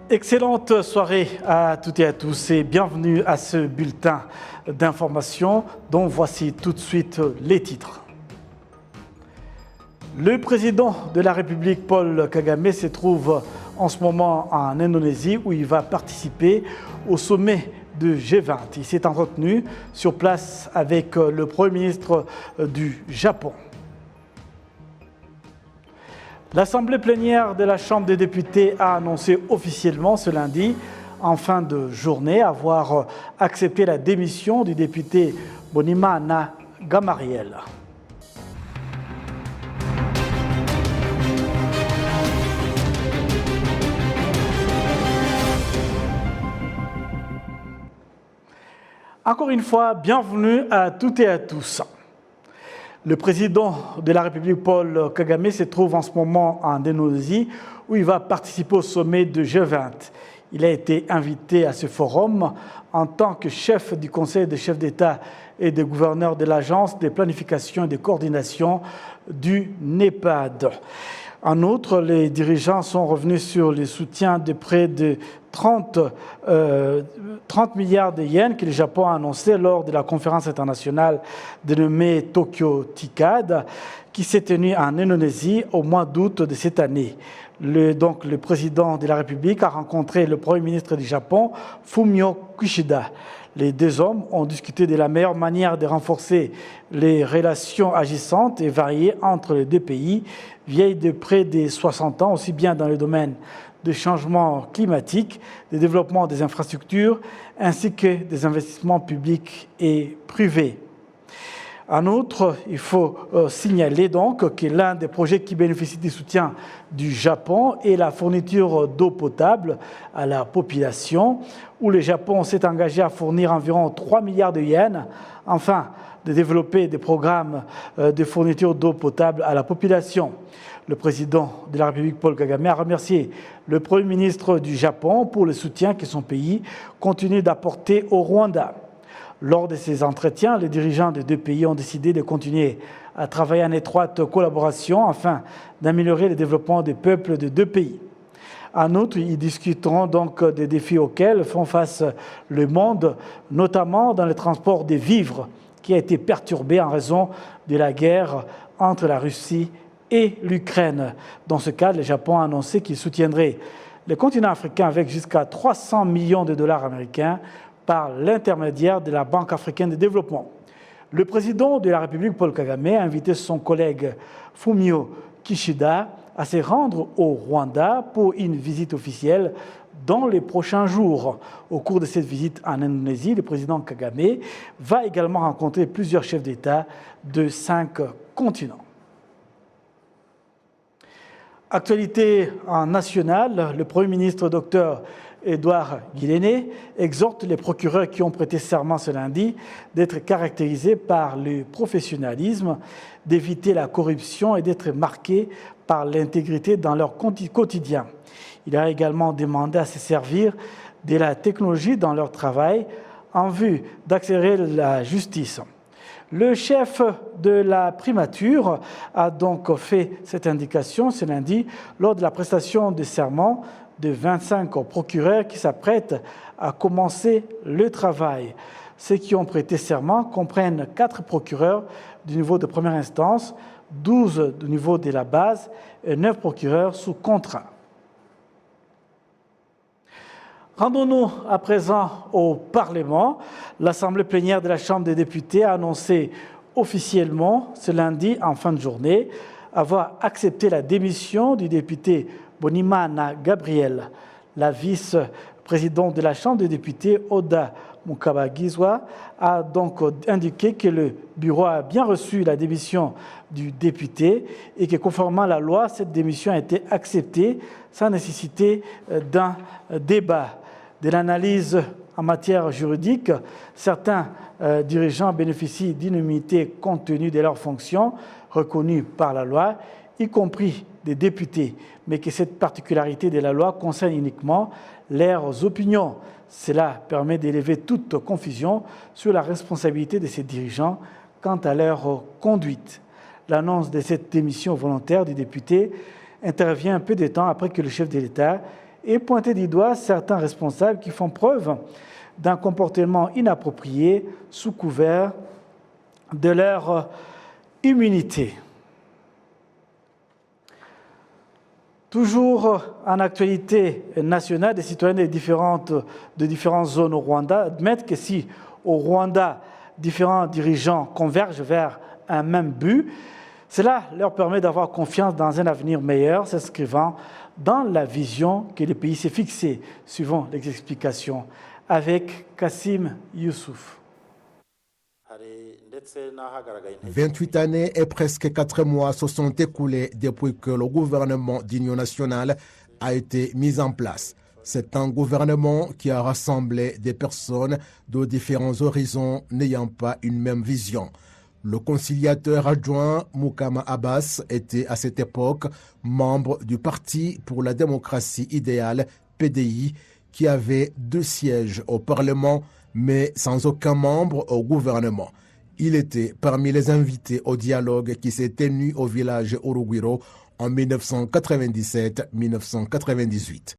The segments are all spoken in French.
Excellente soirée à toutes et à tous et bienvenue à ce bulletin d'information dont voici tout de suite les titres. Le président de la République, Paul Kagame, se trouve en ce moment en Indonésie où il va participer au sommet de G20. Il s'est entretenu sur place avec le Premier ministre du Japon. L'Assemblée plénière de la Chambre des députés a annoncé officiellement ce lundi, en fin de journée, avoir accepté la démission du député Bonimana Gamariel. Encore une fois, bienvenue à toutes et à tous. Le président de la République, Paul Kagame, se trouve en ce moment en Indonésie où il va participer au sommet de G20. Il a été invité à ce forum en tant que chef du Conseil des chefs d'État et de gouverneurs de l'Agence de planification et de coordination du NEPAD. En outre, les dirigeants sont revenus sur le soutien de près de 30 milliards de yens que le Japon a annoncé lors de la conférence internationale dénommée Tokyo TICAD, qui s'est tenue en Indonésie au mois d'août de cette année. Le président de la République a rencontré le Premier ministre du Japon, Fumio Kishida. Les deux hommes ont discuté de la meilleure manière de renforcer les relations agissantes et variées entre les deux pays, vieilles de près de 60 ans, aussi bien dans le domaine du changement climatique, du développement des infrastructures, ainsi que des investissements publics et privés. En outre, il faut signaler donc que l'un des projets qui bénéficie du soutien du Japon est la fourniture d'eau potable à la population, où le Japon s'est engagé à fournir environ 3 milliards de yens, afin de développer des programmes de fourniture d'eau potable à la population. Le président de la République, Paul Kagame, a remercié le Premier ministre du Japon pour le soutien que son pays continue d'apporter au Rwanda. Lors de ces entretiens, les dirigeants des deux pays ont décidé de continuer à travailler en étroite collaboration afin d'améliorer le développement des peuples des deux pays. En outre, ils discuteront donc des défis auxquels font face le monde, notamment dans le transport des vivres, qui a été perturbé en raison de la guerre entre la Russie et l'Ukraine. Dans ce cas, le Japon a annoncé qu'il soutiendrait le continent africain avec jusqu'à 300 millions de dollars américains par l'intermédiaire de la Banque africaine de développement. Le président de la République, Paul Kagame, a invité son collègue Fumio Kishida à se rendre au Rwanda pour une visite officielle dans les prochains jours. Au cours de cette visite en Indonésie, le président Kagame va également rencontrer plusieurs chefs d'État de 5 continents. Actualité nationale, le Premier ministre Dr Edouard Guilene exhorte les procureurs qui ont prêté serment ce lundi d'être caractérisés par le professionnalisme, d'éviter la corruption et d'être marqués par l'intégrité dans leur quotidien. Il a également demandé à se servir de la technologie dans leur travail en vue d'accélérer la justice. Le chef de la primature a donc fait cette indication ce lundi lors de la prestation de serment de 25 procureurs qui s'apprêtent à commencer le travail. Ceux qui ont prêté serment comprennent 4 procureurs du niveau de première instance, 12 du niveau de la base et 9 procureurs sous contrat. Rendons-nous à présent au Parlement. L'Assemblée plénière de la Chambre des députés a annoncé officiellement ce lundi en fin de journée avoir accepté la démission du député Bonimana Gabriel. La vice-présidente de la Chambre des députés, Oda Mukabagizwa, a donc indiqué que le bureau a bien reçu la démission du député et que, conformément à la loi, cette démission a été acceptée sans nécessité d'un débat. De l'analyse en matière juridique, certains dirigeants bénéficient d'une immunité compte tenu de leurs fonctions reconnues par la loi, y compris des députés, mais que cette particularité de la loi concerne uniquement leurs opinions. Cela permet d'élever toute confusion sur la responsabilité de ces dirigeants quant à leur conduite. L'annonce de cette démission volontaire du député intervient un peu de temps après que le chef de l'État et pointé du doigt certains responsables qui font preuve d'un comportement inapproprié sous couvert de leur immunité. Toujours en actualité nationale, des citoyens de différentes zones au Rwanda admettent que si au Rwanda, différents dirigeants convergent vers un même but, cela leur permet d'avoir confiance dans un avenir meilleur, s'inscrivant dans la vision que le pays s'est fixée, suivant les explications, avec Kassim Youssouf. 28 années et presque 4 mois se sont écoulés depuis que le gouvernement d'union nationale a été mis en place. C'est un gouvernement qui a rassemblé des personnes de différents horizons n'ayant pas une même vision. Le conciliateur adjoint Moukama Abbas était à cette époque membre du Parti pour la démocratie idéale, PDI, qui avait 2 sièges au Parlement, mais sans aucun membre au gouvernement. Il était parmi les invités au dialogue qui s'est tenu au village Urugwiro en 1997-1998.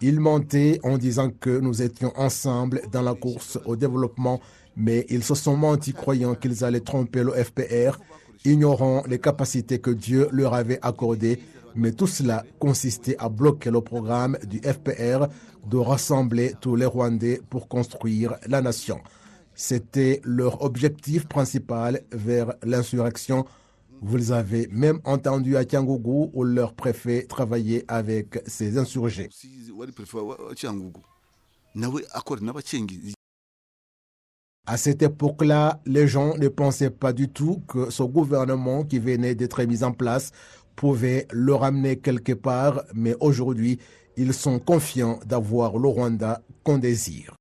Ils mentaient en disant que nous étions ensemble dans la course au développement, mais ils se sont mentis croyant qu'ils allaient tromper le FPR, ignorant les capacités que Dieu leur avait accordées. Mais tout cela consistait à bloquer le programme du FPR de rassembler tous les Rwandais pour construire la nation. C'était leur objectif principal vers l'insurrection. Vous les avez même entendus à Kyangougou où leur préfet travaillait avec ces insurgés. À cette époque-là, les gens ne pensaient pas du tout que ce gouvernement qui venait d'être mis en place pouvait le ramener quelque part, mais aujourd'hui, ils sont confiants d'avoir le Rwanda qu'on désire.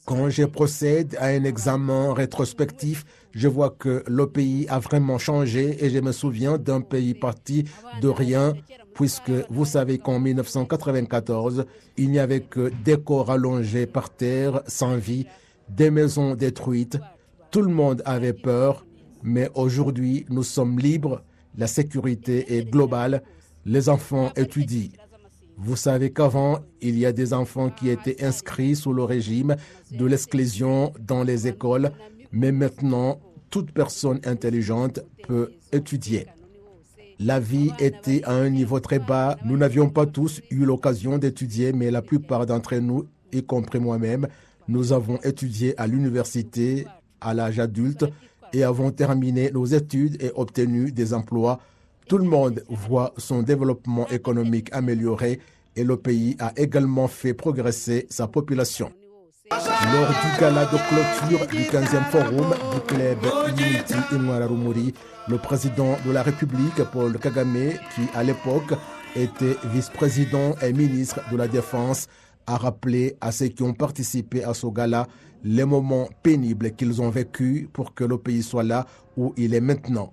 Quand je procède à un examen rétrospectif, je vois que le pays a vraiment changé et je me souviens d'un pays parti de rien, puisque vous savez qu'en 1994, il n'y avait que des corps allongés par terre, sans vie, des maisons détruites. Tout le monde avait peur. Mais aujourd'hui, nous sommes libres, la sécurité est globale, les enfants étudient. Vous savez qu'avant, il y a des enfants qui étaient inscrits sous le régime de l'exclusion dans les écoles, mais maintenant, toute personne intelligente peut étudier. La vie était à un niveau très bas. Nous n'avions pas tous eu l'occasion d'étudier, mais la plupart d'entre nous, y compris moi-même, nous avons étudié à l'université à l'âge adulte et avons terminé nos études et obtenu des emplois. Tout le monde voit son développement économique amélioré et le pays a également fait progresser sa population. Lors du gala de clôture du 15e forum du club Unity Imwara Rumuri, le président de la République, Paul Kagame, qui à l'époque était vice-président et ministre de la Défense, a rappelé à ceux qui ont participé à ce gala les moments pénibles qu'ils ont vécus pour que le pays soit là où il est maintenant.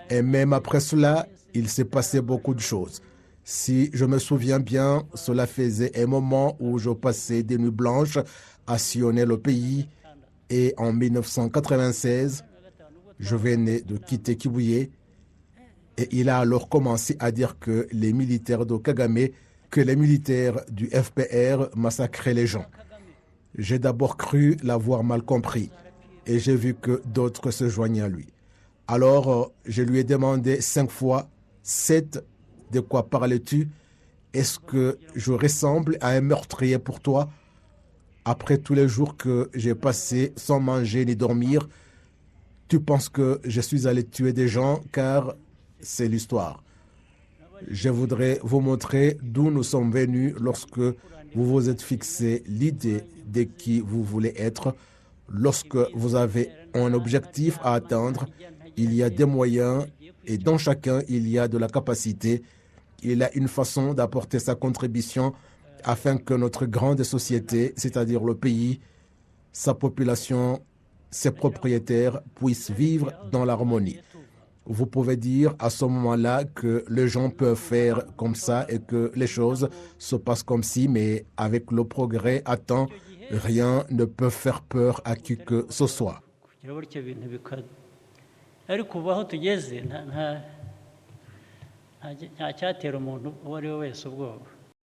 Et même après cela, il s'est passé beaucoup de choses. Si je me souviens bien, cela faisait un moment où je passais des nuits blanches à sillonner le pays. Et en 1996, je venais de quitter Kibuye. Et il a alors commencé à dire que les militaires de Kagame, que les militaires du FPR massacraient les gens. J'ai d'abord cru l'avoir mal compris et j'ai vu que d'autres se joignaient à lui. Alors, je lui ai demandé 5 fois, 7, de quoi parlais-tu? Est-ce que je ressemble à un meurtrier pour toi? Après tous les jours que j'ai passés sans manger ni dormir, tu penses que je suis allé tuer des gens car c'est l'histoire. Je voudrais vous montrer d'où nous sommes venus lorsque vous vous êtes fixé l'idée de qui vous voulez être. Lorsque vous avez un objectif à atteindre, il y a des moyens et dans chacun, il y a de la capacité. Il a une façon d'apporter sa contribution afin que notre grande société, c'est-à-dire le pays, sa population, ses propriétaires puissent vivre dans l'harmonie. Vous pouvez dire à ce moment-là que les gens peuvent faire comme ça et que les choses se passent comme si, mais avec le progrès à temps, rien ne peut faire peur à qui que ce soit.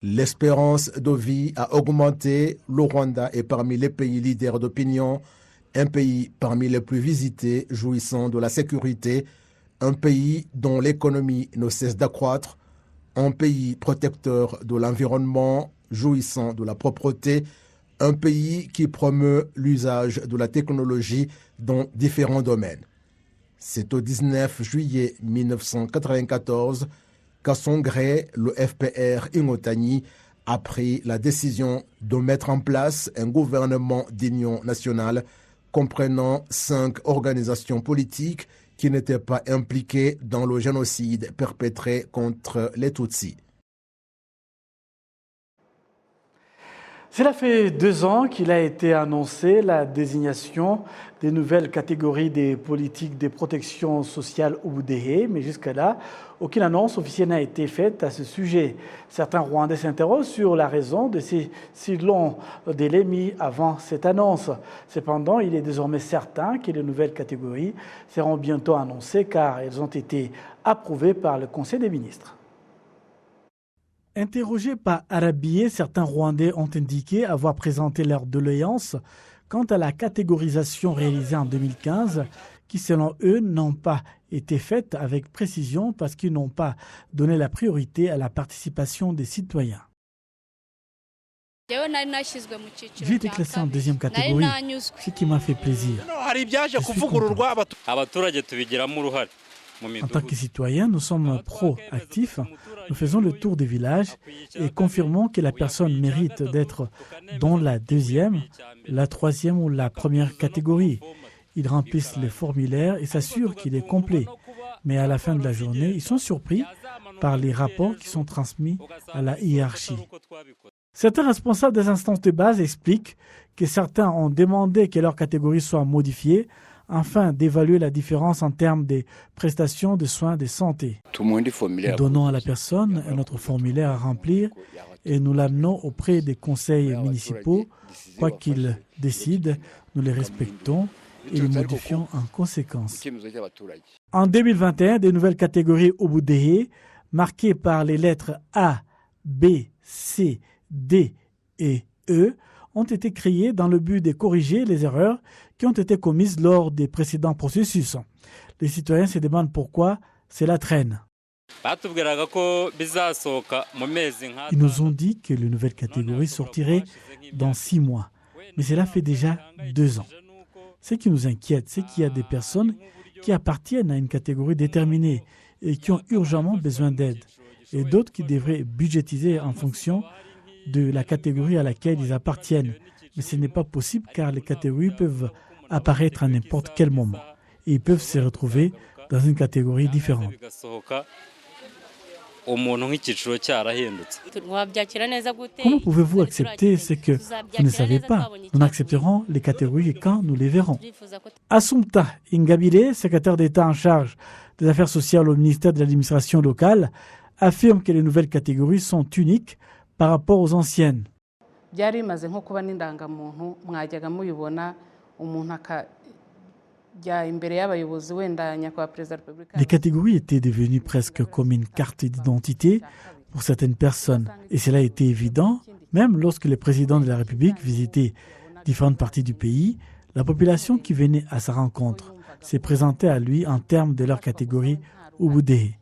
L'espérance de vie a augmenté. Le Rwanda est parmi les pays leaders d'opinion, un pays parmi les plus visités, jouissant de la sécurité, un pays dont l'économie ne cesse d'accroître, un pays protecteur de l'environnement, jouissant de la propreté, un pays qui promeut l'usage de la technologie dans différents domaines. C'est au 19 juillet 1994 qu'à son gré, le FPR Ingotani a pris la décision de mettre en place un gouvernement d'union nationale comprenant 5 organisations politiques qui n'étaient pas impliquées dans le génocide perpétré contre les Tutsis. Cela fait 2 ans qu'il a été annoncé la désignation des nouvelles catégories des politiques de protection sociale Obudehe, mais jusqu'à là, aucune annonce officielle n'a été faite à ce sujet. Certains Rwandais s'interrogent sur la raison de ces si longs délais mis avant cette annonce. Cependant, il est désormais certain que les nouvelles catégories seront bientôt annoncées car elles ont été approuvées par le Conseil des ministres. Interrogés par Arabier, certains Rwandais ont indiqué avoir présenté leur doléance quant à la catégorisation réalisée en 2015, qui selon eux n'ont pas été faite avec précision parce qu'ils n'ont pas donné la priorité à la participation des citoyens. J'ai été classé en 2e catégorie, ce qui m'a fait plaisir. Je suis content. En tant que citoyens, nous sommes pro-actifs, nous faisons le tour des villages et confirmons que la personne mérite d'être dans la 2e, la 3e ou la 1re catégorie. Ils remplissent les formulaires et s'assurent qu'il est complet. Mais à la fin de la journée, ils sont surpris par les rapports qui sont transmis à la hiérarchie. Certains responsables des instances de base expliquent que certains ont demandé que leur catégorie soit modifiée afin d'évaluer la différence en termes des prestations de soins de santé. Nous donnons à la personne un autre formulaire à remplir et nous l'amenons auprès des conseils municipaux. Quoi qu'ils décident, nous les respectons et les modifions en conséquence. En 2021, des nouvelles catégories Obudehe, marquées par les lettres A, B, C, D et E, ont été créées dans le but de corriger les erreurs qui ont été commises lors des précédents processus. Les citoyens se demandent pourquoi cela traîne. Ils nous ont dit que les nouvelles catégories sortiraient dans 6 mois, mais cela fait déjà 2 ans. Ce qui nous inquiète, c'est qu'il y a des personnes qui appartiennent à une catégorie déterminée et qui ont urgemment besoin d'aide, et d'autres qui devraient budgétiser en fonction de la catégorie à laquelle ils appartiennent. Mais ce n'est pas possible car les catégories peuvent apparaître à n'importe quel moment et ils peuvent se retrouver dans une catégorie différente. Comment pouvez-vous accepter ce que vous ne savez pas? Nous accepterons les catégories quand nous les verrons. Assumpta Ingabire, secrétaire d'État en charge des affaires sociales au ministère de l'administration locale, affirme que les nouvelles catégories sont uniques par rapport aux anciennes. Les catégories étaient devenues presque comme une carte d'identité pour certaines personnes. Et cela a été évident, même lorsque le président de la République visitait différentes parties du pays, la population qui venait à sa rencontre s'est présentée à lui en termes de leur catégorie Obudehe.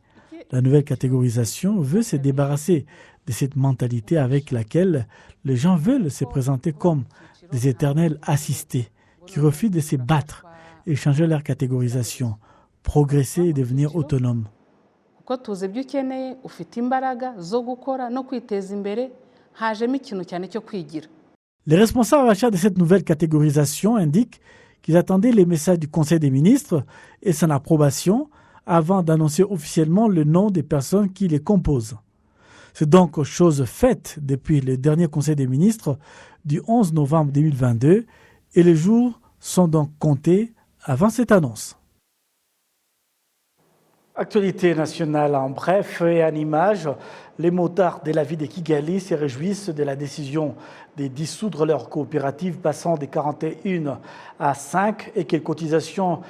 La nouvelle catégorisation veut se débarrasser de cette mentalité avec laquelle les gens veulent se présenter comme des éternels assistés qui refusent de se battre et changer leur catégorisation, progresser et devenir autonomes. Les responsables achats de cette nouvelle catégorisation indiquent qu'ils attendaient les messages du Conseil des ministres et son approbation avant d'annoncer officiellement le nom des personnes qui les composent. C'est donc chose faite depuis le dernier Conseil des ministres du 11 novembre 2022 et les jours sont donc comptés avant cette annonce. Actualité nationale en bref et en images, les motards de la ville de Kigali se réjouissent de la décision de dissoudre leur coopérative passant de 41 à 5 et que les cotisations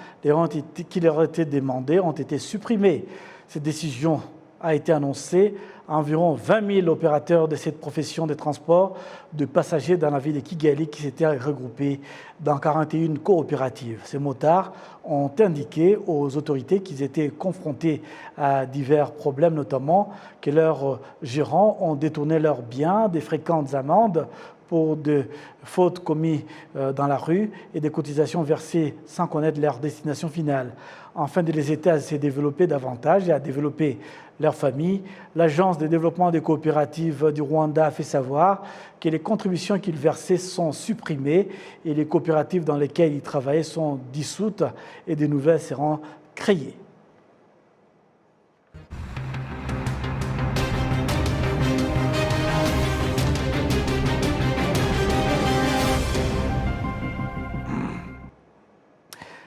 qui leur étaient demandées ont été supprimées. Cette décision a été annoncée à environ 20 000 opérateurs de cette profession de transport de passagers dans la ville de Kigali qui s'étaient regroupés dans 41 coopératives. Ces motards ont indiqué aux autorités qu'ils étaient confrontés à divers problèmes, notamment que leurs gérants ont détourné leurs biens, des fréquentes amendes pour des fautes commises dans la rue et des cotisations versées sans connaître leur destination finale. Afin de les aider à se développer davantage et à développer leur famille, l'Agence de développement des coopératives du Rwanda a fait savoir que les contributions qu'ils versaient sont supprimées et les coopératives dans lesquelles ils travaillaient sont dissoutes et de nouvelles seront créées.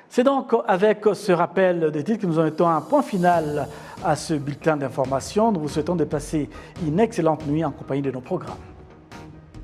C'est donc avec ce rappel des titres que nous en mettons un point final à ce bulletin d'information. Nous vous souhaitons de passer une excellente nuit en compagnie de nos programmes.